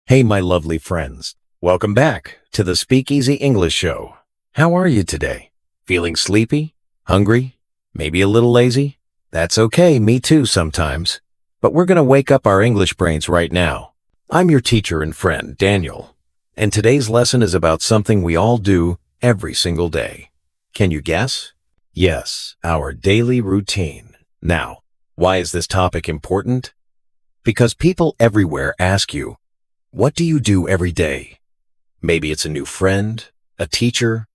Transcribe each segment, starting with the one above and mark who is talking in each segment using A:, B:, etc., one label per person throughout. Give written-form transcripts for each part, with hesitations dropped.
A: Hey, my lovely friends. Welcome back to the Speakeasy English Show. How are you today? Feeling sleepy? Hungry? Maybe a little lazy? That's okay, me too sometimes. But we're going to wake up our English brains right now. I'm your teacher and friend, Daniel. And today's lesson is about something we all do every single day. Can you guess? Yes, our daily routine. Now, why is this topic important? Because people everywhere ask you, what do you do every day? Maybe it's a new friend, a teacher,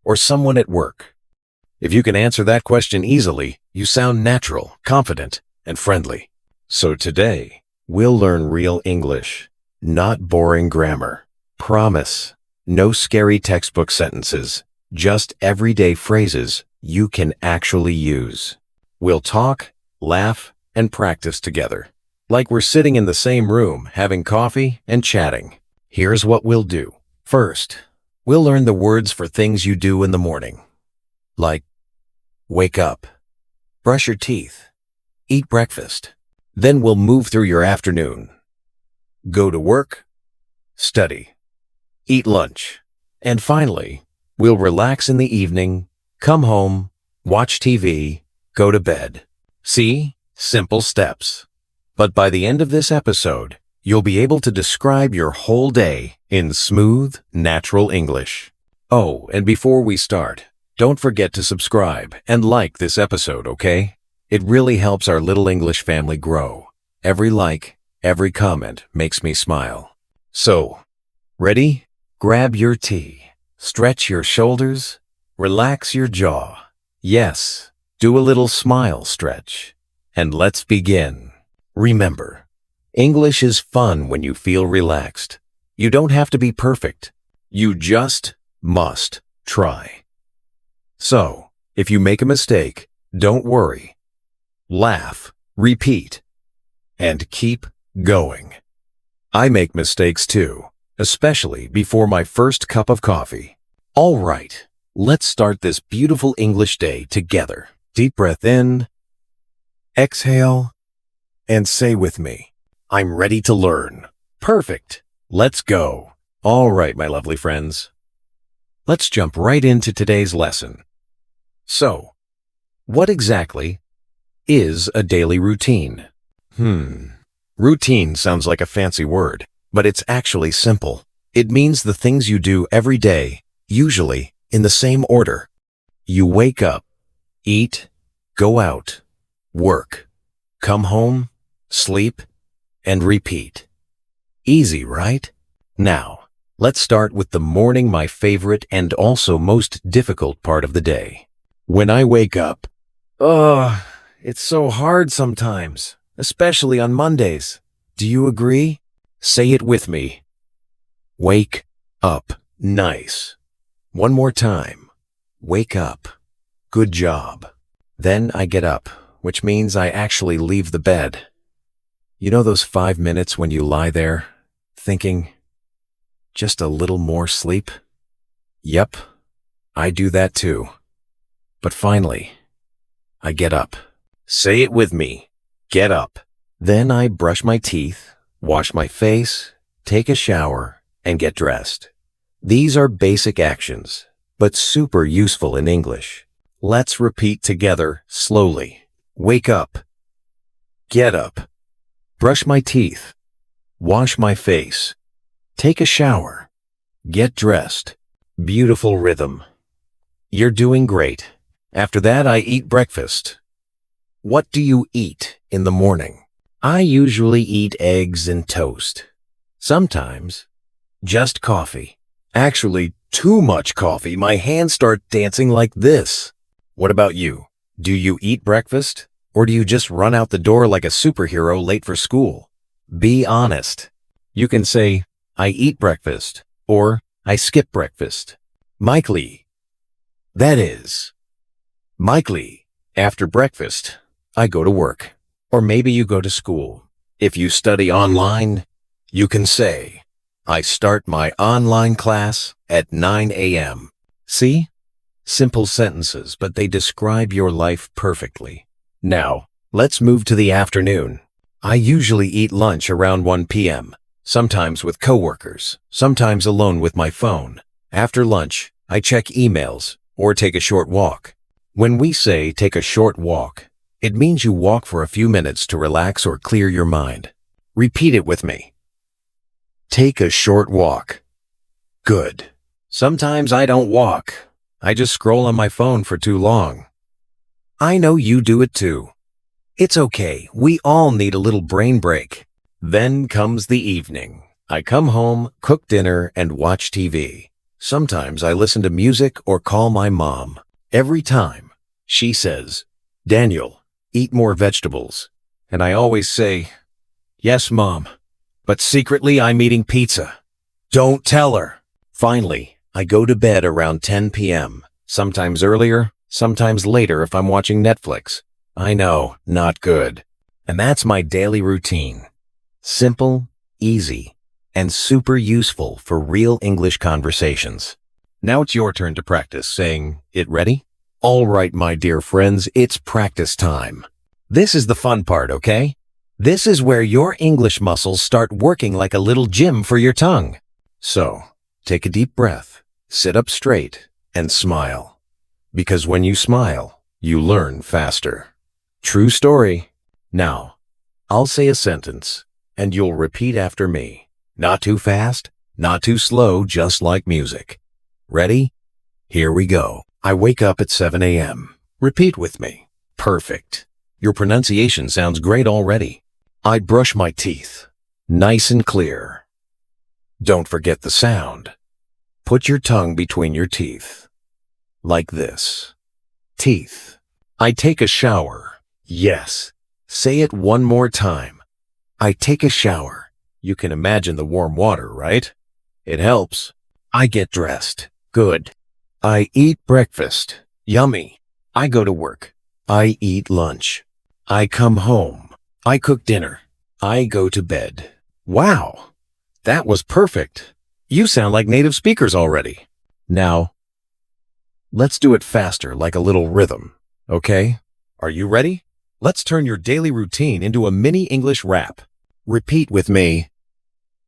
A: or someone at work. If you can answer that question easily, you sound natural, confident, and friendly. So today, we'll learn real English, not boring grammar. Promise, no scary textbook sentences, just everyday phrases you can actually use. We'll talk, laugh, and practice together. Like we're sitting in the same room, having coffee and chatting. Here's what we'll do. First, we'll learn the words for things you do in the morning. Like, wake up, brush your teeth, eat breakfast. Then we'll move through your afternoon. Go to work, study, eat lunch. And finally, we'll relax in the evening, come home, watch TV, go to bed. See? Simple steps. But by the end of this episode, you'll be able to describe your whole day in smooth, natural English. Oh, and before we start, don't forget to subscribe and like this episode, okay? It really helps our little English family grow. Every like, every comment makes me smile. So, ready? Grab your tea, stretch your shoulders, relax your jaw. Yes, do a little smile stretch. And let's begin. Remember, English is fun when you feel relaxed. You don't have to be perfect. You just must try. So, if you make a mistake, don't worry. Laugh, repeat, and keep going. I make mistakes too, especially before my first cup of coffee. All right, let's start this beautiful English day together. Deep breath in, exhale, and say with me, I'm ready to learn. Perfect. Let's go. All right, my lovely friends. Let's jump right into today's lesson. So, what exactly is a daily routine? Routine sounds like a fancy word, but it's actually simple. It means the things you do every day, usually in the same order. You wake up, eat, go out, work, come home, sleep, and repeat. Easy, right? Now, let's start with the morning, my favorite and also most difficult part of the day. When I wake up, it's so hard sometimes, especially on Mondays. Do you agree? Say it with me. Wake up. Nice. One more time. Wake up. Good job. Then I get up, which means I actually leave the bed. You know those 5 minutes when you lie there, thinking, just a little more sleep? Yep, I do that too. But finally, I get up. Say it with me. Get up. Then I brush my teeth, wash my face, take a shower, and get dressed. These are basic actions, but super useful in English. Let's repeat together slowly. Wake up. Get up. Brush my teeth, wash my face, take a shower, get dressed. Beautiful rhythm. You're doing great. After that, I eat breakfast. What do you eat in the morning? I usually eat eggs and toast. Sometimes, just coffee. Actually, too much coffee. My hands start dancing like this. What about you? Do you eat breakfast? Or do you just run out the door like a superhero late for school? Be honest. You can say, I eat breakfast, or I skip breakfast. Likely. That is, likely, after breakfast, I go to work. Or maybe you go to school. If you study online, you can say, I start my online class at 9 a.m. See? Simple sentences, but they describe your life perfectly. Now, let's move to the afternoon. I usually eat lunch around 1 p.m. Sometimes with coworkers, sometimes alone with my phone. After lunch, I check emails or take a short walk. When we say take a short walk, it means you walk for a few minutes to relax or clear your mind. Repeat it with me. Take a short walk. Good. Sometimes I don't walk. I just scroll on my phone for too long. I know you do it too. It's okay. We all need a little brain break. Then comes the evening. I come home, cook dinner, and watch TV. Sometimes I listen to music or call my mom. Every time, she says, "Daniel, eat more vegetables." And I always say, "Yes, Mom." But secretly I'm eating pizza. Don't tell her. Finally, I go to bed around 10 p.m. Sometimes earlier, sometimes later if I'm watching Netflix. I know, not good. And that's my daily routine. Simple, easy, and super useful for real English conversations. Now it's your turn to practice saying, "It ready?" All right, my dear friends, it's practice time. This is the fun part, okay? This is where your English muscles start working like a little gym for your tongue. So, take a deep breath, sit up straight, and smile. Because when you smile, you learn faster. True story. Now, I'll say a sentence, and you'll repeat after me. Not too fast, not too slow, just like music. Ready? Here we go. I wake up at 7 a.m. Repeat with me. Perfect. Your pronunciation sounds great already. I brush my teeth. Nice and clear. Don't forget the sound. Put your tongue between your teeth. Like this. Teeth. I take a shower. Yes. Say it one more time. I take a shower. You can imagine the warm water, right? It helps. I get dressed. Good. I eat breakfast. Yummy. I go to work. I eat lunch. I come home. I cook dinner. I go to bed. Wow. That was perfect. You sound like native speakers already. Now, let's do it faster, like a little rhythm. Okay? Are you ready? Let's turn your daily routine into a mini English rap. Repeat with me.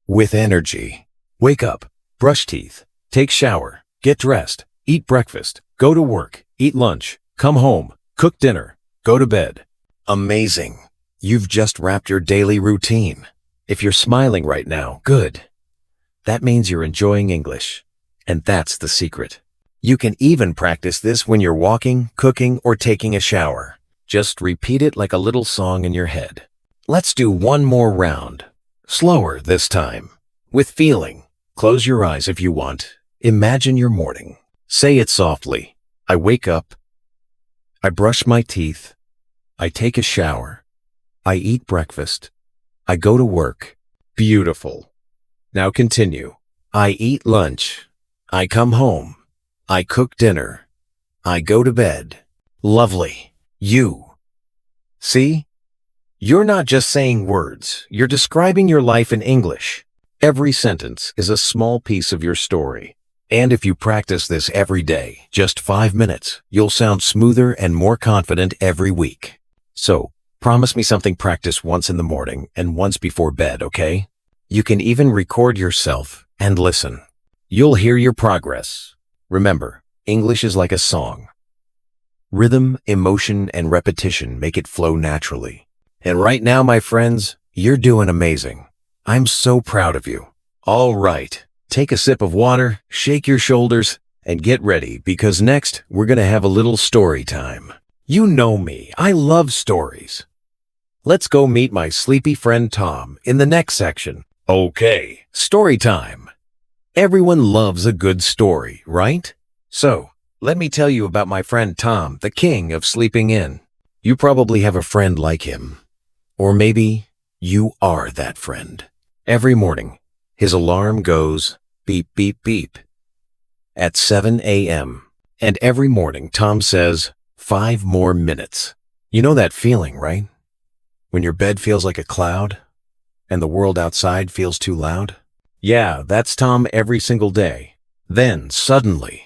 A: With energy. Wake up. Brush teeth. Take shower. Get dressed. Eat breakfast. Go to work. Eat lunch. Come home. Cook dinner. Go to bed. Amazing. You've just wrapped your daily routine. If you're smiling right now, good. That means you're enjoying English. And that's the secret. You can even practice this when you're walking, cooking, or taking a shower. Just repeat it like a little song in your head. Let's do one more round. Slower this time. With feeling. Close your eyes if you want. Imagine your morning. Say it softly. I wake up. I brush my teeth. I take a shower. I eat breakfast. I go to work. Beautiful. Now continue. I eat lunch. I come home. I cook dinner. I go to bed. Lovely. You. See? You're not just saying words. You're describing your life in English. Every sentence is a small piece of your story. And if you practice this every day, just 5 minutes, you'll sound smoother and more confident every week. So, promise me something practice once in the morning and once before bed, okay? You can even record yourself and listen. You'll hear your progress. Remember, English is like a song. Rhythm, emotion, and repetition make it flow naturally. And right now, my friends, you're doing amazing. I'm so proud of you. All right, take a sip of water, shake your shoulders, and get ready because next we're going to have a little story time. You know me, I love stories. Let's go meet my sleepy friend Tom in the next section. Okay, story time. Everyone loves a good story, right? So, let me tell you about my friend Tom, the king of sleeping in. You probably have a friend like him. Or maybe you are that friend. Every morning, his alarm goes beep, beep, beep at 7 a.m. And every morning, Tom says, 5 more minutes. You know that feeling, right? When your bed feels like a cloud and the world outside feels too loud? Yeah, that's Tom every single day. Then, suddenly,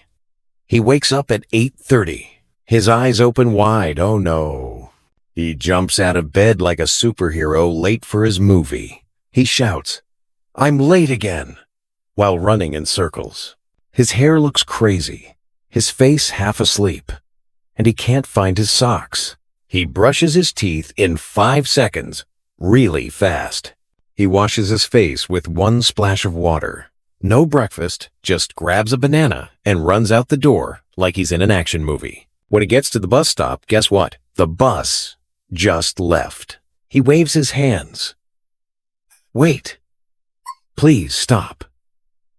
A: he wakes up at 8:30. His eyes open wide. Oh no. He jumps out of bed like a superhero late for his movie. He shouts, I'm late again, while running in circles. His hair looks crazy, his face half asleep, and he can't find his socks. He brushes his teeth in 5 seconds, really fast. He washes his face with one splash of water. No breakfast, just grabs a banana and runs out the door like he's in an action movie. When he gets to the bus stop, guess what? The bus just left. He waves his hands. Wait, please stop.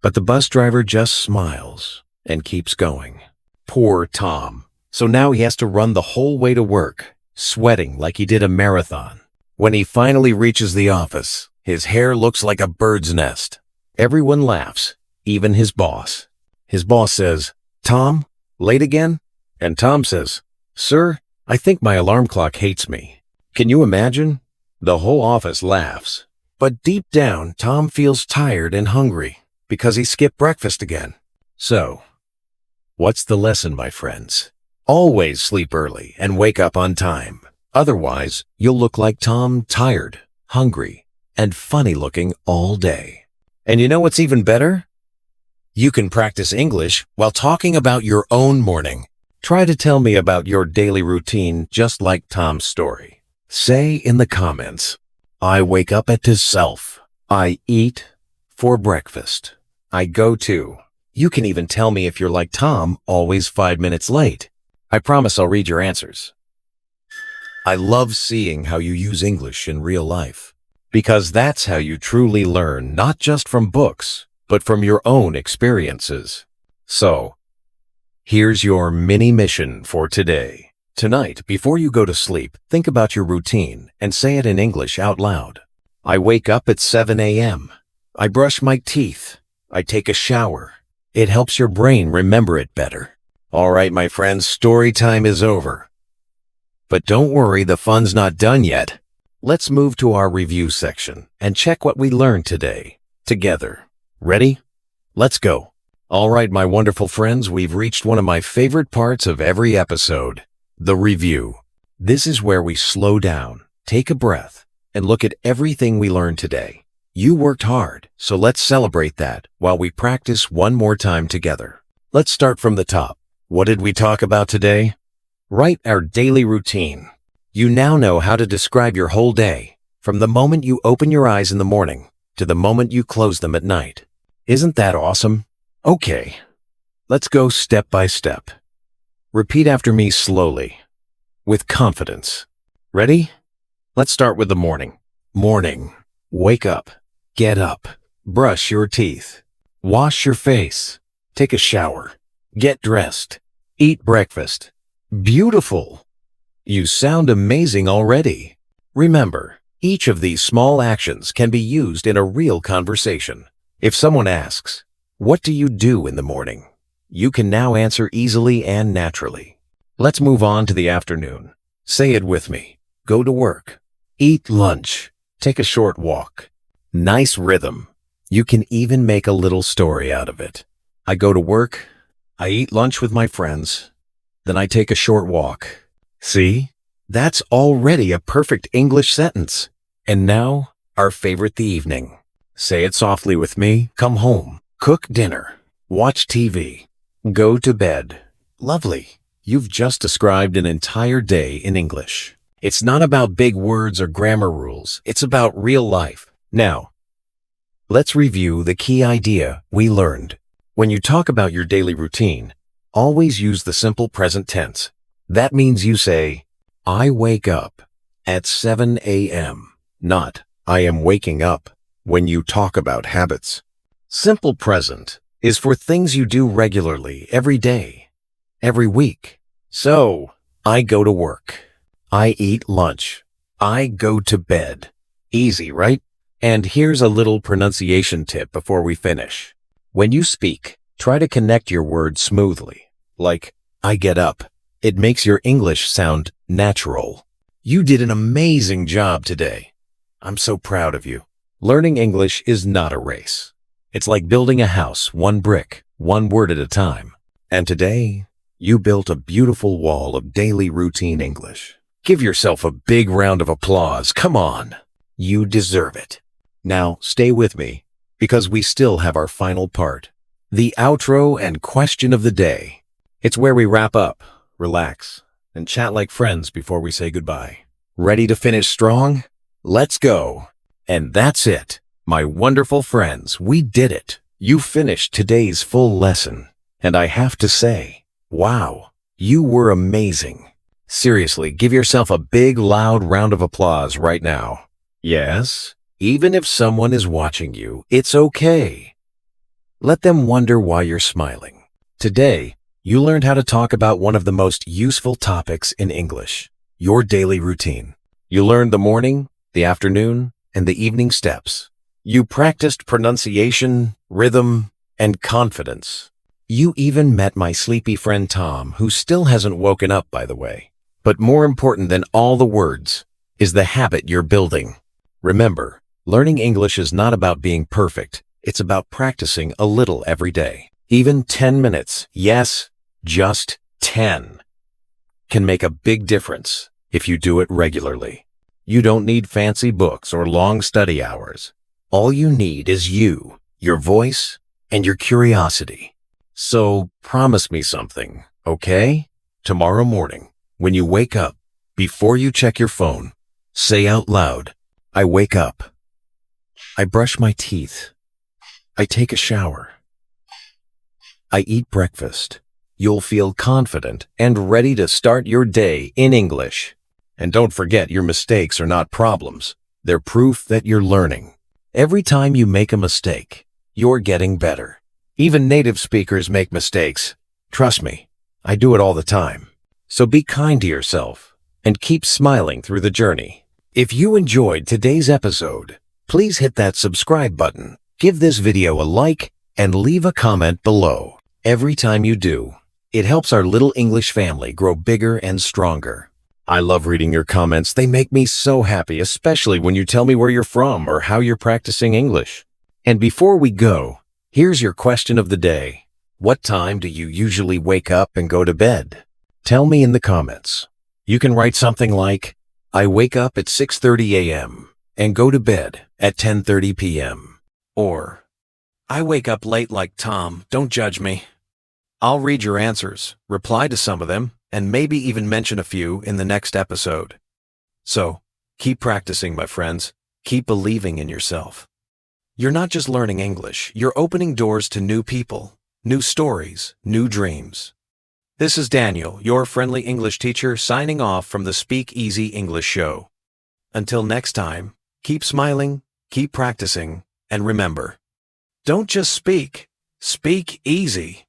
A: But the bus driver just smiles and keeps going. Poor Tom. So now he has to run the whole way to work, sweating like he did a marathon. When he finally reaches the office, his hair looks like a bird's nest. Everyone laughs, even his boss. His boss says, "Tom, late again?" And Tom says, "Sir, I think my alarm clock hates me." Can you imagine? The whole office laughs. But deep down, Tom feels tired and hungry because he skipped breakfast again. So, what's the lesson, my friends? Always sleep early and wake up on time. Otherwise, you'll look like Tom, tired, hungry, and funny looking all day. And you know what's even better? You can practice English while talking about your own morning. Try to tell me about your daily routine just like Tom's story. Say in the comments, I wake up at self. I eat for breakfast. I go to. You can even tell me if you're like Tom, always 5 minutes late. I promise I'll read your answers. I love seeing how you use English in real life, because that's how you truly learn, not just from books, but from your own experiences. So, here's your mini mission for today. Tonight, before you go to sleep, think about your routine and say it in English out loud. I wake up at 7 a.m. I brush my teeth. I take a shower. It helps your brain remember it better. All right, my friends, story time is over. But don't worry, the fun's not done yet. Let's move to our review section and check what we learned today together. Ready? Let's go. All right, my wonderful friends, we've reached one of my favorite parts of every episode, the review. This is where we slow down, take a breath, and look at everything we learned today. You worked hard, so let's celebrate that while we practice one more time together. Let's start from the top. What did we talk about today? Write our daily routine. You now know how to describe your whole day, from the moment you open your eyes in the morning to the moment you close them at night. Isn't that awesome? Okay, let's go step by step. Repeat after me slowly, with confidence. Ready? Let's start with the morning. Morning. Wake up. Get up. Brush your teeth. Wash your face. Take a shower. Get dressed. Eat breakfast. Beautiful. You sound amazing already. Remember, each of these small actions can be used in a real conversation. If someone asks, "What do you do in the morning?" you can now answer easily and naturally. Let's move on to the afternoon. Say it with me. Go to work. Eat lunch. Take a short walk. Nice rhythm. You can even make a little story out of it. I go to work. I eat lunch with my friends. Then I take a short walk. See? That's already a perfect English sentence. And now, our favorite, the evening. Say it softly with me. Come home. Cook dinner. Watch TV. Go to bed. Lovely. You've just described an entire day in English. It's not about big words or grammar rules. It's about real life. Now, let's review the key idea we learned. When you talk about your daily routine, always use the simple present tense. That means you say, I wake up at 7 a.m., not I am waking up when you talk about habits. Simple present is for things you do regularly every day, every week. So, I go to work. I eat lunch. I go to bed. Easy, right? And here's a little pronunciation tip before we finish. When you speak, try to connect your words smoothly, like I get up. It makes your English sound natural. You did an amazing job today. I'm so proud of you. Learning English is not a race. It's like building a house, one brick, one word at a time. And today, you built a beautiful wall of daily routine English. Give yourself a big round of applause. Come on. You deserve it. Now, stay with me because we still have our final part, the outro and question of the day. It's where we wrap up, relax, and chat like friends before we say goodbye. Ready to finish strong? Let's go. And that's it. My wonderful friends, we did it. You finished today's full lesson. And I have to say, wow, you were amazing. Seriously, give yourself a big, loud round of applause right now. Yes, even if someone is watching you, it's okay. Let them wonder why you're smiling. Today, you learned how to talk about one of the most useful topics in English, your daily routine. You learned the morning, the afternoon, and the evening steps. You practiced pronunciation, rhythm, and confidence. You even met my sleepy friend Tom, who still hasn't woken up, by the way. But more important than all the words is the habit you're building. Remember, learning English is not about being perfect. It's about practicing a little every day. Even 10 minutes, yes, just 10, can make a big difference if you do it regularly. You don't need fancy books or long study hours. All you need is you, your voice, and your curiosity. So promise me something, okay? Tomorrow morning, when you wake up, before you check your phone, say out loud, I wake up. I brush my teeth. I take a shower. I eat breakfast. You'll feel confident and ready to start your day in English. And don't forget, your mistakes are not problems. They're proof that you're learning. Every time you make a mistake, you're getting better. Even native speakers make mistakes. Trust me, I do it all the time. So be kind to yourself and keep smiling through the journey. If you enjoyed today's episode, please hit that subscribe button, give this video a like, and leave a comment below. Every time you do, it helps our little English family grow bigger and stronger. I love reading your comments. They make me so happy, especially when you tell me where you're from or how you're practicing English. And before we go, here's your question of the day. What time do you usually wake up and go to bed? Tell me in the comments. You can write something like, I wake up at 6:30 a.m. and go to bed at 10:30 p.m. Or, I wake up late like Tom, don't judge me. I'll read your answers, reply to some of them, and maybe even mention a few in the next episode. So, keep practicing, my friends. Keep believing in yourself. You're not just learning English, you're opening doors to new people, new stories, new dreams. This is Daniel, your friendly English teacher, signing off from the Speak Easy English Show. Until next time, keep smiling, keep practicing, and remember, don't just speak, speak easy.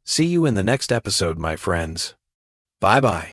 A: See you in the next episode, my friends. Bye-bye.